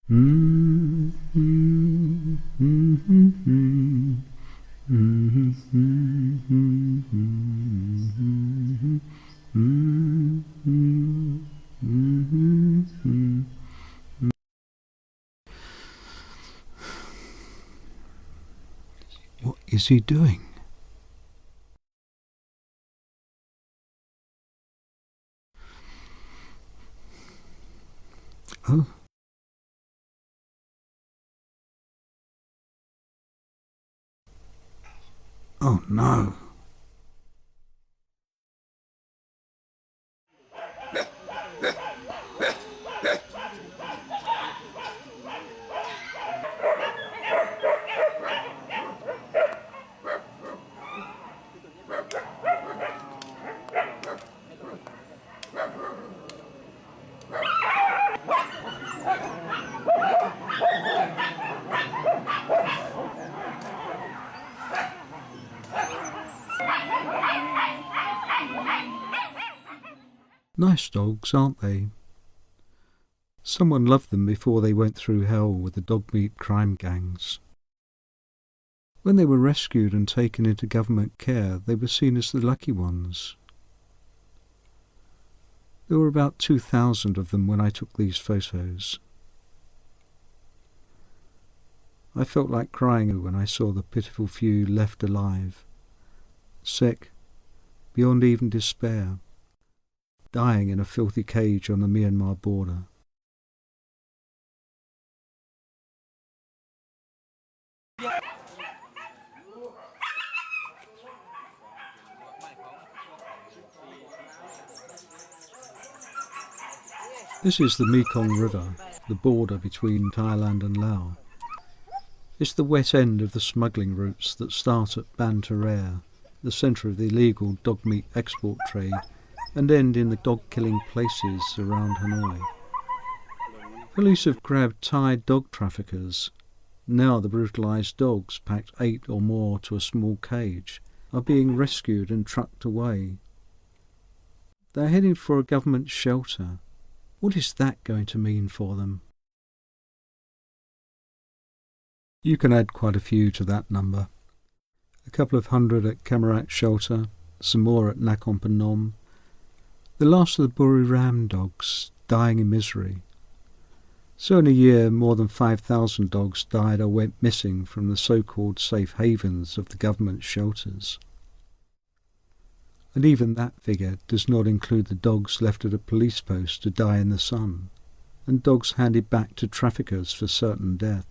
What is he doing? Oh. Oh no. Nice dogs, aren't they? Someone loved them before they went through hell with the dog meat crime gangs. When they were rescued and taken into government care, they were seen as the lucky ones. There were about 2,000 of them when I took these photos. I felt like crying when I saw the pitiful few left alive, sick, beyond even despair, dying in a filthy cage on the Myanmar border. This is the Mekong River, the border between Thailand and Laos. It's the wet end of the smuggling routes that start at Ban Tarer, the centre of the illegal dog meat export trade, and end in the dog-killing places around Hanoi. Police have grabbed Thai dog traffickers. Now the brutalised dogs, packed 8 or more to a small cage, are being rescued and trucked away. They're heading for a government shelter. What is that going to mean for them? You can add quite a few to that number. A couple of hundred at Kamarat shelter, some more at Nakhon Phanom. The last of the Buri Ram dogs dying in misery. So in a year, more than 5,000 dogs died or went missing from the so-called safe havens of the government shelters. And even that figure does not include the dogs left at a police post to die in the sun, and dogs handed back to traffickers for certain death.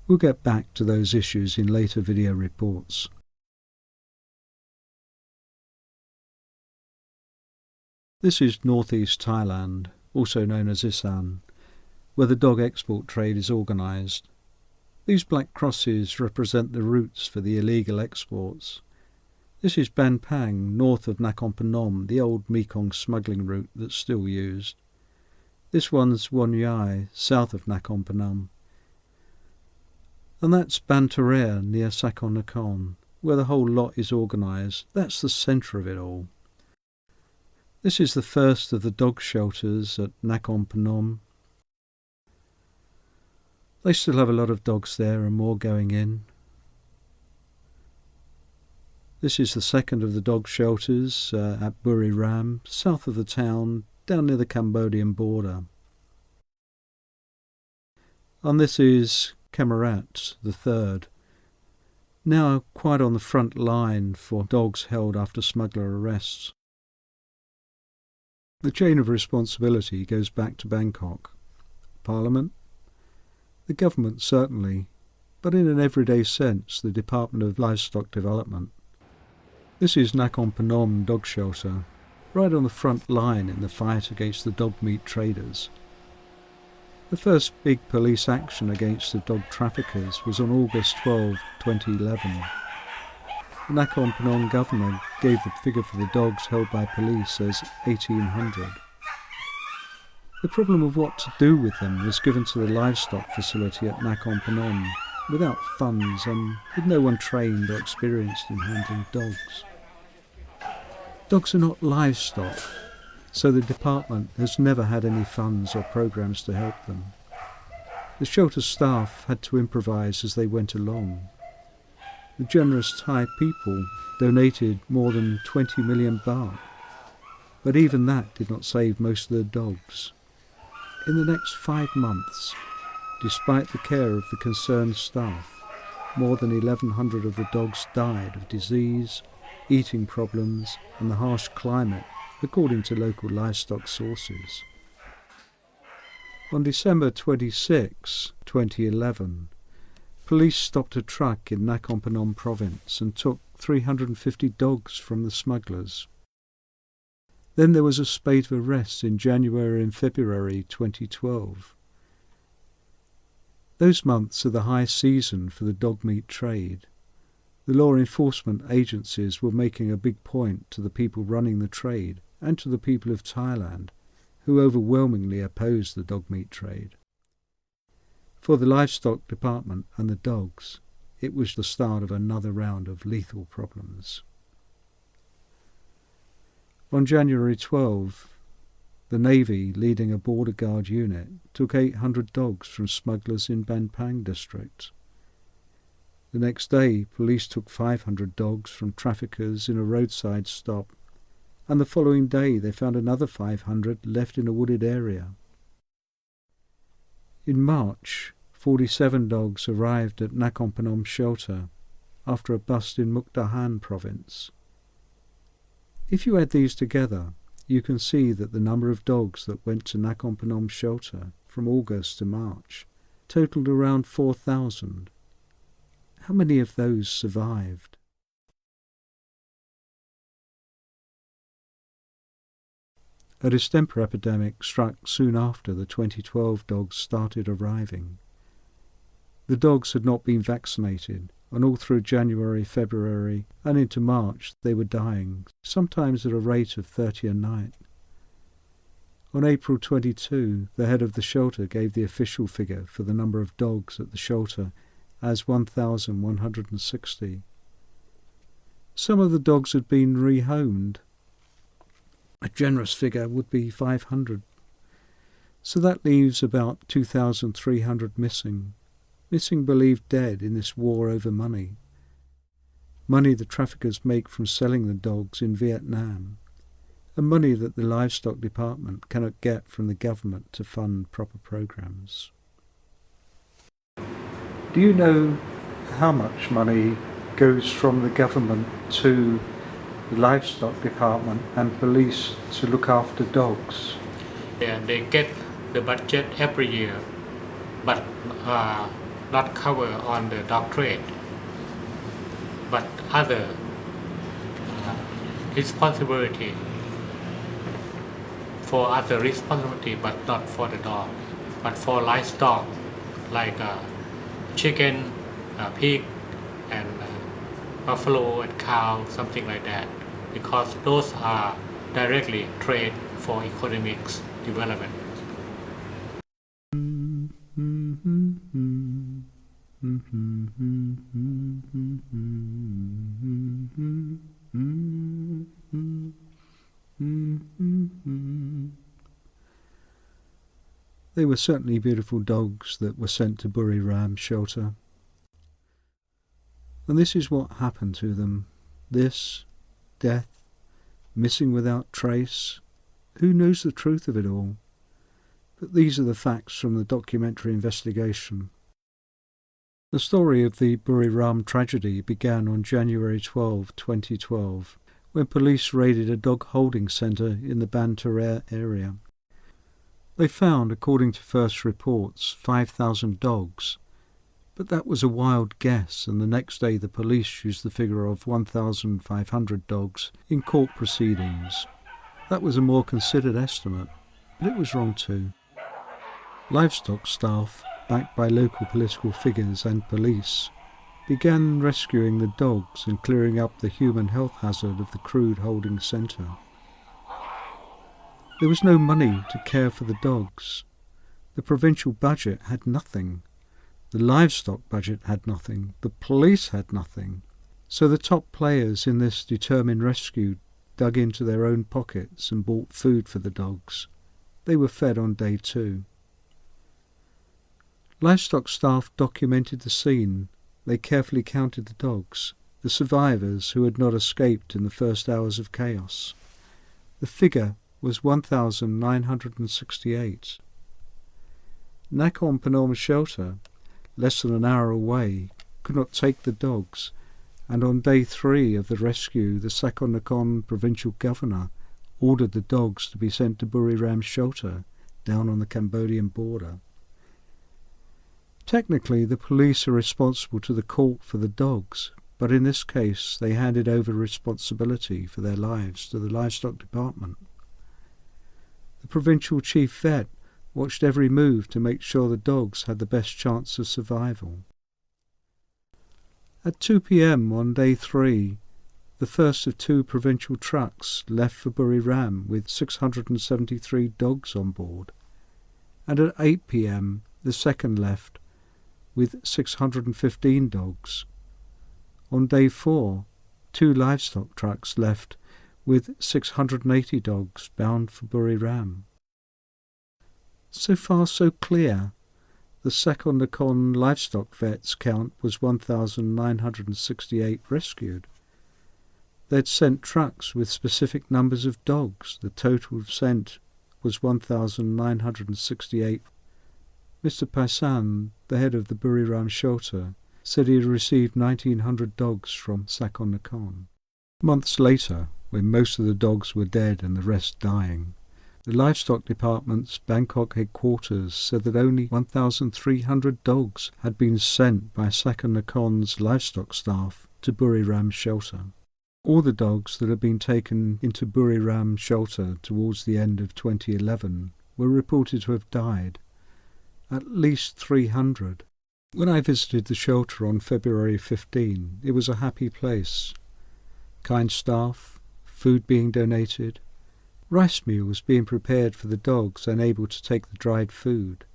We'll get back to those issues in later video reports. This is northeast Thailand, also known as Isan, where the dog export trade is organised. These black crosses represent the routes for the illegal exports. This is Ban Pang, north of Nakhon Phanom, the old Mekong smuggling route that's still used. This one's Won Yai, south of Nakhon Phanom. And that's Ban Tarer near Sakon Nakhon, where the whole lot is organised. That's the centre of it all. This is the first of the dog shelters at Nakhon Phanom. They still have a lot of dogs there and more going in. This is the second of the dog shelters at Buri Ram, south of the town, down near the Cambodian border. And this is Kamarat, the third, now quite on the front line for dogs held after smuggler arrests. The chain of responsibility goes back to Bangkok. Parliament? The government certainly, but in an everyday sense the Department of Livestock Development. This is Nakhon Phanom dog shelter, right on the front line in the fight against the dog meat traders. The first big police action against the dog traffickers was on August 12, 2011. The Nakhon Phanom government gave the figure for the dogs held by police as 1,800. The problem of what to do with them was given to the livestock facility at Nakhon Phanom, without funds and with no one trained or experienced in handling dogs. Dogs are not livestock, so the department has never had any funds or programs to help them. The shelter staff had to improvise as they went along. The generous Thai people donated more than 20 million baht, but even that did not save most of the dogs. In the next 5 months, despite the care of the concerned staff, more than 1,100 of the dogs died of disease, eating problems and the harsh climate, according to local livestock sources. On December 26, 2011, police stopped a truck in Nakhon Phanom province and took 350 dogs from the smugglers. Then there was a spate of arrests in January and February 2012. Those months are the high season for the dog meat trade. The law enforcement agencies were making a big point to the people running the trade and to the people of Thailand, who overwhelmingly opposed the dog meat trade. For the livestock department and the dogs, it was the start of another round of lethal problems. On January 12, the Navy, leading a border guard unit, took 800 dogs from smugglers in Ban Pang district. The next day, police took 500 dogs from traffickers in a roadside stop, and the following day they found another 500 left in a wooded area. In March, 47 dogs arrived at Nakhon Phanom shelter after a bust in Mukdahan province. If you add these together, you can see that the number of dogs that went to Nakhon Phanom shelter from August to March totaled around 4,000. How many of those survived? A distemper epidemic struck soon after the 2012 dogs started arriving. The dogs had not been vaccinated, and all through January, February, and into March they were dying, sometimes at a rate of 30 a night. On April 22, the head of the shelter gave the official figure for the number of dogs at the shelter as 1,160. Some of the dogs had been rehomed. A generous figure would be 500. So that leaves about 2,300 missing believed dead in this war over money. Money the traffickers make from selling the dogs in Vietnam, and money that the livestock department cannot get from the government to fund proper programs. Do you know how much money goes from the government to the livestock department and police to look after dogs? Yeah, they get the budget every year, but not cover on the dog trade, but other responsibility for other responsibility, but not for the dog, but for livestock like chicken, pig, and buffalo and cow, something like that, because those are directly trade for economic development. They were certainly beautiful dogs that were sent to Buri Ram shelter. And this is what happened to them. This, death, missing without trace. Who knows the truth of it all? But these are the facts from the documentary investigation. The story of the Buri Ram tragedy began on January 12, 2012, when police raided a dog holding centre in the Ban Tarer area. They found, according to first reports, 5,000 dogs, but that was a wild guess, and the next day the police used the figure of 1,500 dogs in court proceedings. That was a more considered estimate, but it was wrong too. Livestock staff, backed by local political figures and police, began rescuing the dogs and clearing up the human health hazard of the crude holding centre. There was no money to care for the dogs. The provincial budget had nothing. The livestock budget had nothing. The police had nothing. So the top players in this determined rescue dug into their own pockets and bought food for the dogs. They were fed on day 2. Livestock staff documented the scene. They carefully counted the dogs, the survivors who had not escaped in the first hours of chaos. The figure was 1,968. Nakhon Phanom shelter, less than an hour away, could not take the dogs, and on day 3 of the rescue the Sakon Nakhon provincial governor ordered the dogs to be sent to Buri Ram shelter down on the Cambodian border. Technically, the police are responsible to the court for the dogs, but in this case they handed over responsibility for their lives to the livestock department. The provincial chief vet watched every move to make sure the dogs had the best chance of survival. At 2 p.m. on day 3, the first of 2 provincial trucks left for Buri Ram with 673 dogs on board, and at 8 p.m. the second left with 615 dogs. On day 4, 2 livestock trucks left with 680 dogs bound for Buri Ram. So far so clear. The Sakon Nakhon livestock vets count was 1,968 rescued. They'd sent trucks with specific numbers of dogs. The total sent was 1,968. Mr. Paisan, the head of the Buri Ram shelter, said he had received 1,900 dogs from Sakon Nakhon. Months later, when most of the dogs were dead and the rest dying, the Livestock Department's Bangkok headquarters said that only 1,300 dogs had been sent by Sakon Nakhon's livestock staff to Buri Ram shelter. All the dogs that had been taken into Buri Ram shelter towards the end of 2011 were reported to have died, at least 300. When I visited the shelter on February 15, it was a happy place. Kind staff, food being donated, rice meals being prepared for the dogs unable to take the dried food,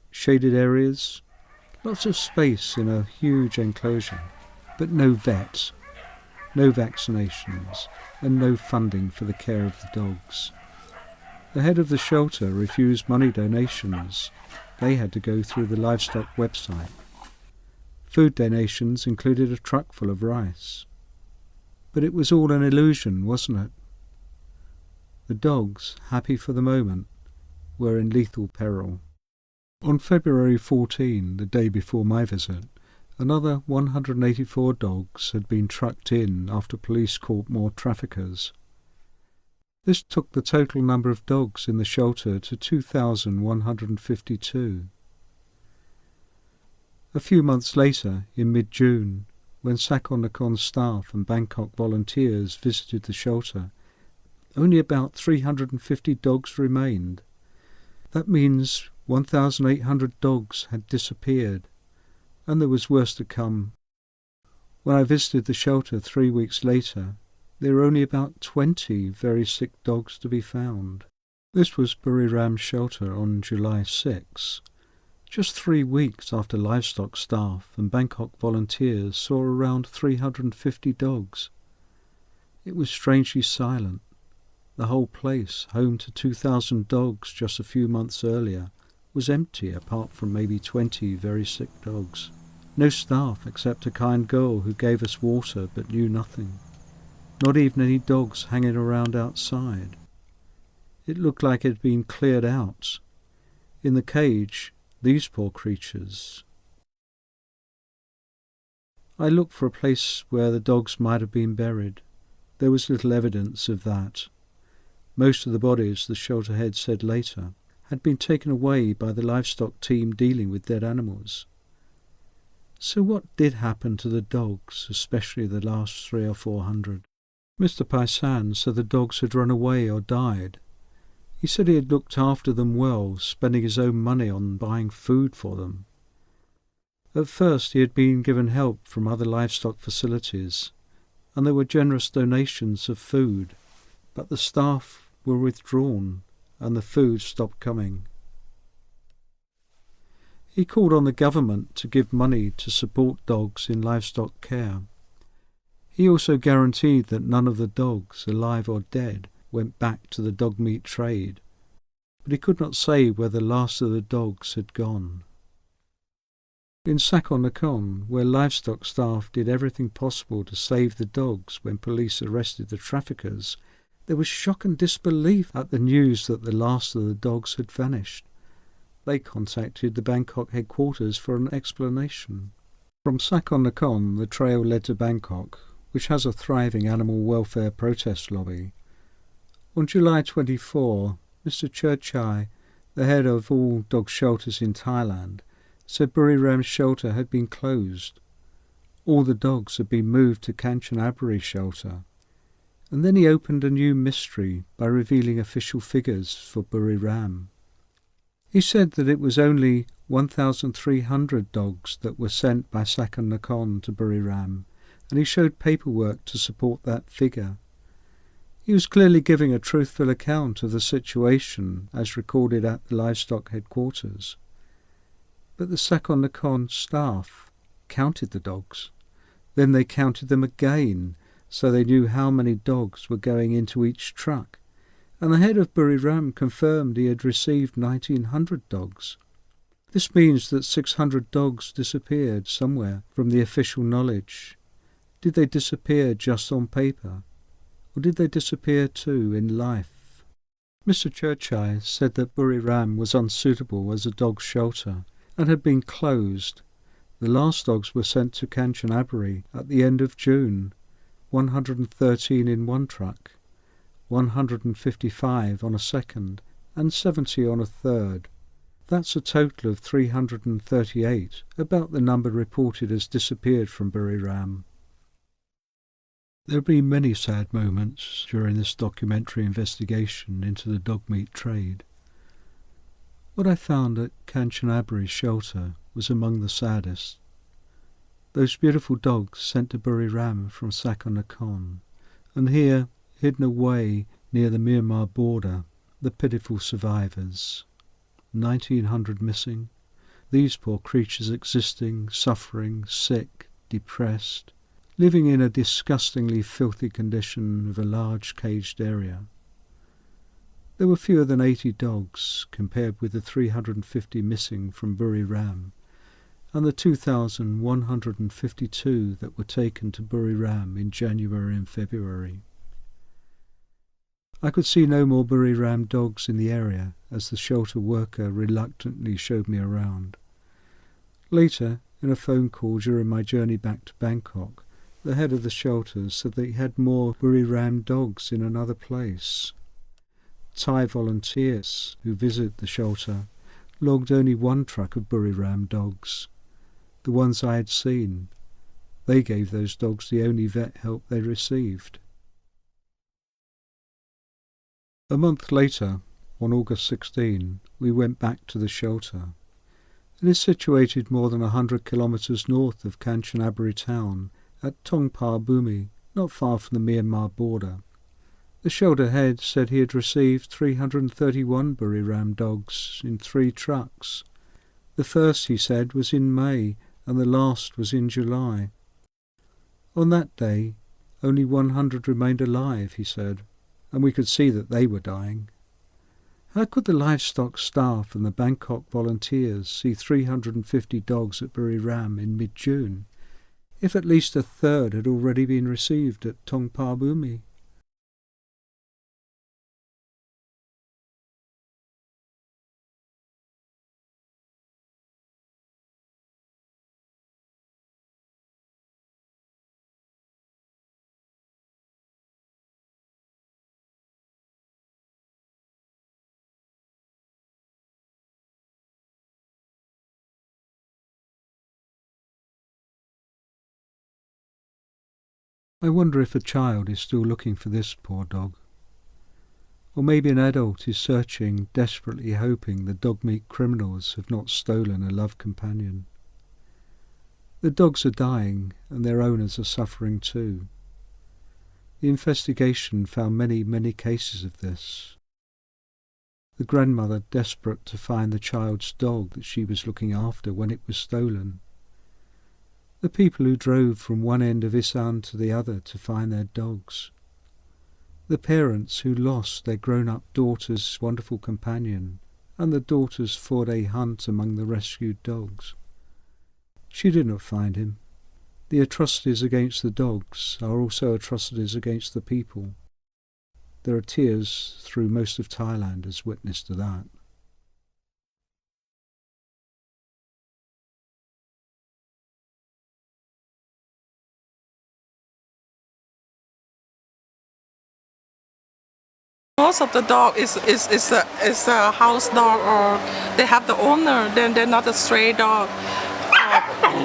shaded areas, lots of space in a huge enclosure, but no vets, no vaccinations, and no funding for the care of the dogs. The head of the shelter refused money donations. They had to go through the livestock website. Food donations included a truck full of rice. But it was all an illusion, wasn't it? The dogs, happy for the moment, were in lethal peril. On February 14, the day before my visit, another 184 dogs had been trucked in after police caught more traffickers. This took the total number of dogs in the shelter to 2,152. A few months later, in mid-June, when Sakon Nakhon staff and Bangkok volunteers visited the shelter, only about 350 dogs remained. That means 1,800 dogs had disappeared, and there was worse to come. When I visited the shelter 3 weeks later, there were only about 20 very sick dogs to be found. This was Buri Ram shelter on July 6, just 3 weeks after livestock staff and Bangkok volunteers saw around 350 dogs. It was strangely silent. The whole place, home to 2,000 dogs just a few months earlier, was empty apart from maybe 20 very sick dogs. No staff except a kind girl who gave us water but knew nothing. Not even any dogs hanging around outside. It looked like it had been cleared out. In the cage, these poor creatures. I looked for a place where the dogs might have been buried. There was little evidence of that. Most of the bodies, the shelter head said later, had been taken away by the livestock team dealing with dead animals. So what did happen to the dogs, especially the last 300 or 400? Mr. Paisan said the dogs had run away or died. He said he had looked after them well, spending his own money on buying food for them. At first he had been given help from other livestock facilities, and there were generous donations of food, but the staff were withdrawn and the food stopped coming. He called on the government to give money to support dogs in livestock care. He also guaranteed that none of the dogs, alive or dead, went back to the dog meat trade, but he could not say where the last of the dogs had gone. In Sakon-Nakhon, where livestock staff did everything possible to save the dogs when police arrested the traffickers, there was shock and disbelief at the news that the last of the dogs had vanished. They contacted the Bangkok headquarters for an explanation. From Sakon-Nakhon, the trail led to Bangkok, which has a thriving animal welfare protest lobby. On July 24, Mr. Churchai, the head of all dog shelters in Thailand, said Buri Ram's shelter had been closed. All the dogs had been moved to Kanchanaburi shelter. And then he opened a new mystery by revealing official figures for Buri Ram. He said that it was only 1,300 dogs that were sent by Sakon-Nakhon to Buri Ram, and he showed paperwork to support that figure. He was clearly giving a truthful account of the situation as recorded at the livestock headquarters. But the Sakon-Nakhon staff counted the dogs. Then they counted them again, so they knew how many dogs were going into each truck, and the head of Buri Ram confirmed he had received 1,900 dogs. This means that 600 dogs disappeared somewhere from the official knowledge. Did they disappear just on paper, or did they disappear too in life? Mr. Churchai said that Buri Ram was unsuitable as a dog shelter and had been closed. The last dogs were sent to Kanchanaburi at the end of June, 113 in one truck, 155 on a second, and 70 on a third. That's a total of 338, about the number reported as disappeared from Buri Ram. There have been many sad moments during this documentary investigation into the dog meat trade. What I found at Kanchanaburi shelter was among the saddest. Those beautiful dogs sent to Buri Ram from Sakon-Nakhon, and here, hidden away near the Myanmar border, the pitiful survivors. 1,900 missing, these poor creatures existing, suffering, sick, depressed, living in a disgustingly filthy condition of a large caged area. There were fewer than 80 dogs compared with the 350 missing from Buri Ram and the 2,152 that were taken to Buri Ram in January and February. I could see no more Buri Ram dogs in the area as the shelter worker reluctantly showed me around. Later, in a phone call during my journey back to Bangkok, the head of the shelter said that he had more Buri Ram dogs in another place. Thai volunteers who visit the shelter logged only one truck of Buri Ram dogs. The ones I had seen, they gave those dogs the only vet help they received. A month later, on August 16, we went back to the shelter. It is situated more than 100 kilometres north of Kanchanaburi town at Tongpa Bumi, not far from the Myanmar border. The shelter head said he had received 331 Buri Ram dogs in 3 trucks. The first, he said, was in May and the last was in July. On that day, only 100 remained alive, he said, and we could see that they were dying. How could the livestock staff and the Bangkok volunteers see 350 dogs at Buri Ram in mid-June, if at least a third had already been received at Tongpa Bumi? I wonder if a child is still looking for this poor dog. Or maybe an adult is searching, desperately hoping the dog meat criminals have not stolen a loved companion. The dogs are dying and their owners are suffering too. The investigation found many cases of this. The grandmother desperate to find the child's dog that she was looking after when it was stolen. The people who drove from one end of Isan to the other to find their dogs. The parents who lost their grown-up daughter's wonderful companion and the daughter's 4-day hunt among the rescued dogs. She did not find him. The atrocities against the dogs are also atrocities against the people. There are tears through most of Thailand as witness to that. Most of the dog is a house dog, or they have the owner. Then they're not a stray dog.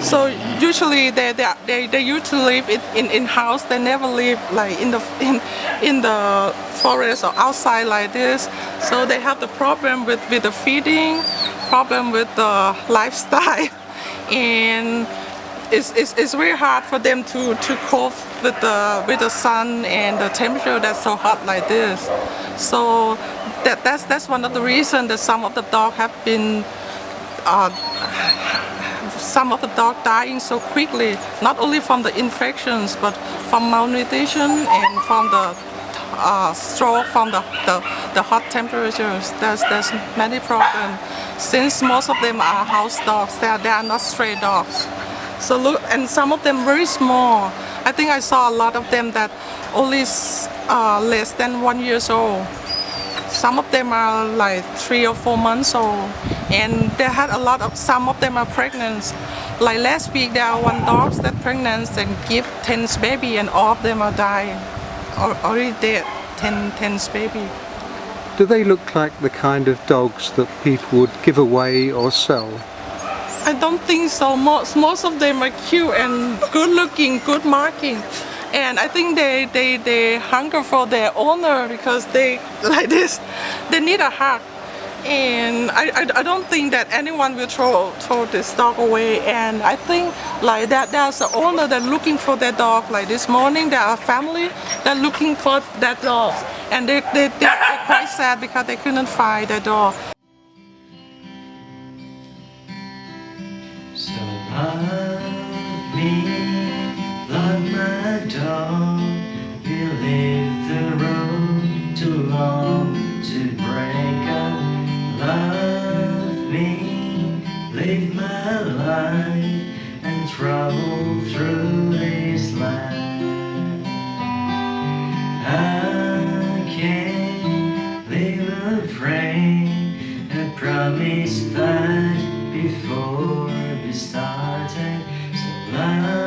So usually they used to live in house. They never live like in the forest or outside like this. So they have the problem with the feeding, problem with the lifestyle, and it's very hard for them to cope with the sun and the temperature that's so hot like this. So that's one of the reasons that some of the dogs have been some of the dogs dying so quickly, not only from the infections but from malnutrition and from the stroke from the hot temperatures. There's many problems. Since most of them are house dogs, they are not stray dogs. So look, and some of them very small. I think I saw a lot of them that only less than 1 year old. Some of them are like 3 or 4 months old, and they had a lot of. Some of them are pregnant. Like last week, there are one dog that's pregnant and give 10 baby, and all of them are dying, already dead. 10 baby. Do they look like the kind of dogs that people would give away or sell? I don't think so. Most of them are cute and good looking, good marking. And I think they hunger for their owner because they like this. They need a hug. And I don't think that anyone will throw this dog away. And I think like that there's an owner that looking for their dog. Like this morning there are a family that looking for that dog. And they're quite sad because they couldn't find their dog. So love me, love my dog. You leave the road too long to break up. Love me, live my life and travel through this land. I can't live afraid. I promise that before we started. So love